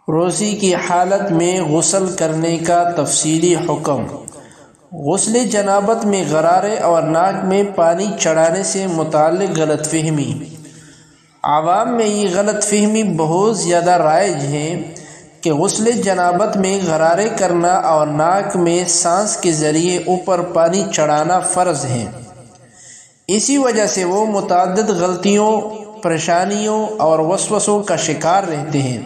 روزی کی حالت میں غسل کرنے کا تفصیلی حکم۔ غسل جنابت میں غرارے اور ناک میں پانی چڑھانے سے متعلق غلط فہمی۔ عوام میں یہ غلط فہمی بہت زیادہ رائج ہے کہ غسل جنابت میں غرارے کرنا اور ناک میں سانس کے ذریعے اوپر پانی چڑھانا فرض ہے۔ اسی وجہ سے وہ متعدد غلطیوں، پریشانیوں اور وسوسوں کا شکار رہتے ہیں۔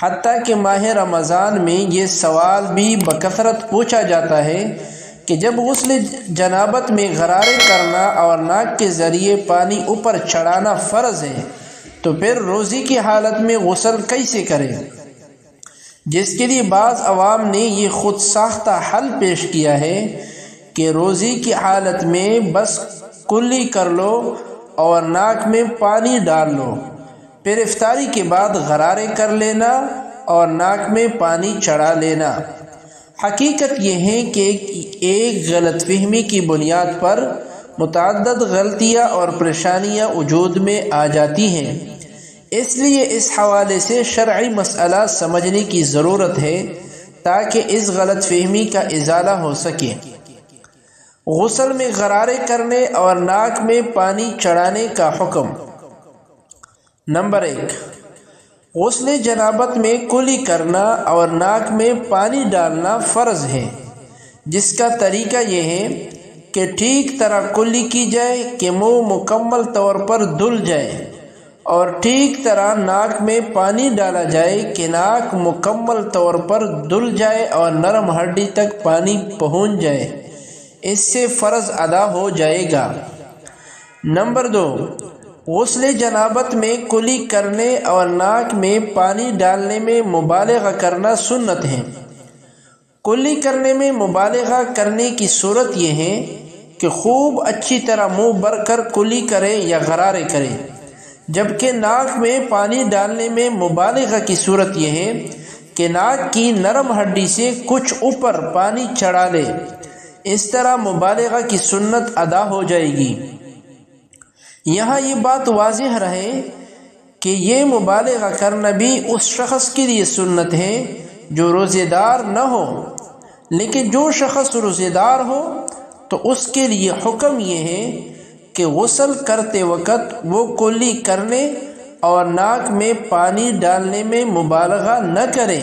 حتیٰ کہ ماہ رمضان میں یہ سوال بھی بکثرت پوچھا جاتا ہے کہ جب غسل جنابت میں غرارے کرنا اور ناک کے ذریعے پانی اوپر چڑھانا فرض ہے تو پھر روزی کی حالت میں غسل کیسے کریں؟ جس کے لیے بعض عوام نے یہ خود ساختہ حل پیش کیا ہے کہ روزی کی حالت میں بس کلی کر لو اور ناک میں پانی ڈال لو، پھر افطاری کے بعد غرارے کر لینا اور ناک میں پانی چڑھا لینا۔ حقیقت یہ ہے کہ ایک غلط فہمی کی بنیاد پر متعدد غلطیاں اور پریشانیاں وجود میں آ جاتی ہیں۔ اس لیے اس حوالے سے شرعی مسئلہ سمجھنے کی ضرورت ہے تاکہ اس غلط فہمی کا ازالہ ہو سکے۔ غسل میں غرارے کرنے اور ناک میں پانی چڑھانے کا حکم۔ نمبر 1، غسل جنابت میں کلی کرنا اور ناک میں پانی ڈالنا فرض ہے، جس کا طریقہ یہ ہے کہ ٹھیک طرح کلی کی جائے کہ منہ مکمل طور پر دھل جائے، اور ٹھیک طرح ناک میں پانی ڈالا جائے کہ ناک مکمل طور پر دھل جائے اور نرم ہڈی تک پانی پہنچ جائے۔ اس سے فرض ادا ہو جائے گا۔ نمبر 2، غسل جنابت میں کلی کرنے اور ناک میں پانی ڈالنے میں مبالغہ کرنا سنت ہے۔ کلی کرنے میں مبالغہ کرنے کی صورت یہ ہے کہ خوب اچھی طرح منہ بھر کر کلی کرے یا غرارے کرے، جبکہ ناک میں پانی ڈالنے میں مبالغہ کی صورت یہ ہے کہ ناک کی نرم ہڈی سے کچھ اوپر پانی چڑھا لے۔ اس طرح مبالغہ کی سنت ادا ہو جائے گی۔ یہاں یہ بات واضح رہے کہ یہ مبالغہ کرنا بھی اس شخص کے لیے سنت ہے جو روزے دار نہ ہو، لیکن جو شخص روزے دار ہو تو اس کے لیے حکم یہ ہے کہ غسل کرتے وقت وہ کلی کرنے اور ناک میں پانی ڈالنے میں مبالغہ نہ کرے،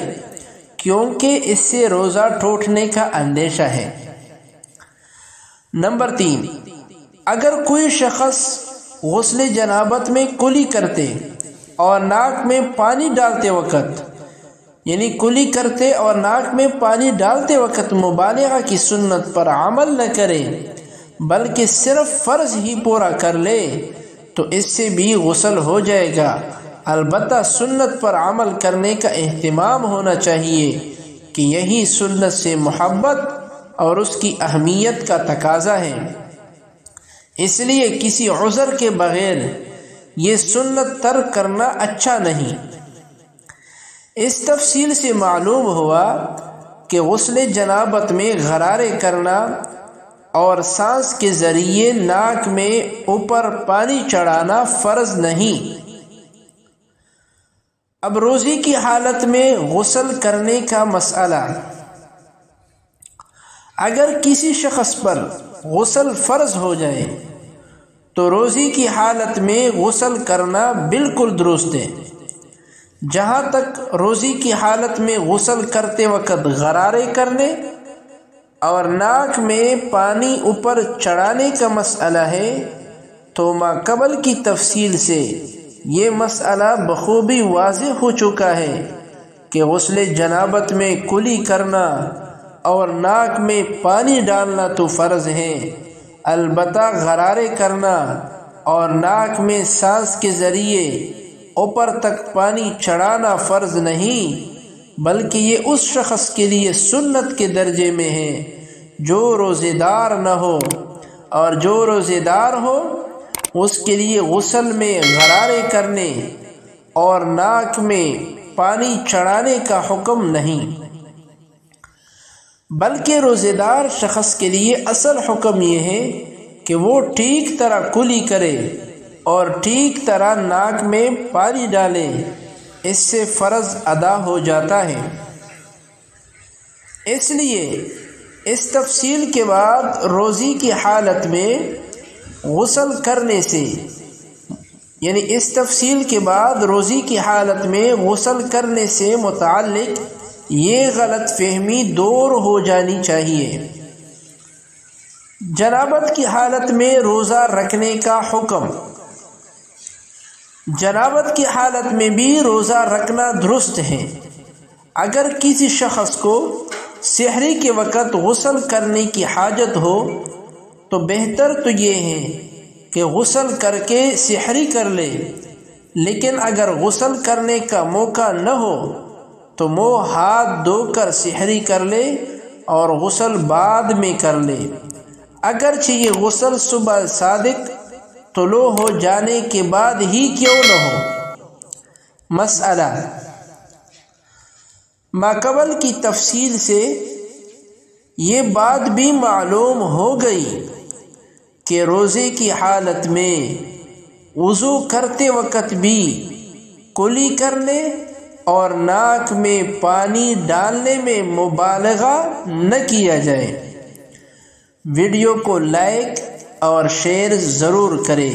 کیونکہ اس سے روزہ ٹوٹنے کا اندیشہ ہے۔ نمبر 3، اگر کوئی شخص غسل جنابت میں کلی کرتے اور ناک میں پانی ڈالتے وقت، یعنی کلی کرتے اور ناک میں پانی ڈالتے وقت مبالغہ کی سنت پر عمل نہ کرے بلکہ صرف فرض ہی پورا کر لے تو اس سے بھی غسل ہو جائے گا۔ البتہ سنت پر عمل کرنے کا اہتمام ہونا چاہیے کہ یہی سنت سے محبت اور اس کی اہمیت کا تقاضا ہے، اس لیے کسی عذر کے بغیر یہ سنت ترک کرنا اچھا نہیں۔ اس تفصیل سے معلوم ہوا کہ غسل جنابت میں غرارے کرنا اور سانس کے ذریعے ناک میں اوپر پانی چڑھانا فرض نہیں۔ اب روزی کی حالت میں غسل کرنے کا مسئلہ۔ اگر کسی شخص پر غسل فرض ہو جائے تو روزی کی حالت میں غسل کرنا بالکل درست ہے۔ جہاں تک روزی کی حالت میں غسل کرتے وقت غرارے کرنے اور ناک میں پانی اوپر چڑھانے کا مسئلہ ہے تو ماقبل کی تفصیل سے یہ مسئلہ بخوبی واضح ہو چکا ہے کہ غسل جنابت میں کلی کرنا اور ناک میں پانی ڈالنا تو فرض ہے، البتہ غرارے کرنا اور ناک میں سانس کے ذریعے اوپر تک پانی چڑھانا فرض نہیں، بلکہ یہ اس شخص کے لیے سنت کے درجے میں ہے جو روزے دار نہ ہو، اور جو روزے دار ہو اس کے لیے غسل میں غرارے کرنے اور ناک میں پانی چڑھانے کا حکم نہیں، بلکہ روزے دار شخص کے لیے اصل حکم یہ ہے کہ وہ ٹھیک طرح کلی کرے اور ٹھیک طرح ناک میں پانی ڈالے، اس سے فرض ادا ہو جاتا ہے۔ اس لیے اس تفصیل کے بعد روزی کی حالت میں غسل کرنے سے، یعنی اس تفصیل کے بعد روزی کی حالت میں غسل کرنے سے متعلق یہ غلط فہمی دور ہو جانی چاہیے۔ جنابت کی حالت میں روزہ رکھنے کا حکم۔ جنابت کی حالت میں بھی روزہ رکھنا درست ہے۔ اگر کسی شخص کو سحری کے وقت غسل کرنے کی حاجت ہو تو بہتر تو یہ ہے کہ غسل کر کے سحری کر لے، لیکن اگر غسل کرنے کا موقع نہ ہو تو منہ ہاتھ دھو کر سحری کر لے اور غسل بعد میں کر لے، اگرچہ یہ غسل صبح صادق طلوع ہو جانے کے بعد ہی کیوں نہ ہو۔ مسئلہ ماقبل کی تفصیل سے یہ بات بھی معلوم ہو گئی کہ روزے کی حالت میں وضو کرتے وقت بھی کلی کرنے اور ناک میں پانی ڈالنے میں مبالغہ نہ کیا جائے۔ ویڈیو کو لائک اور شیئر ضرور کریں۔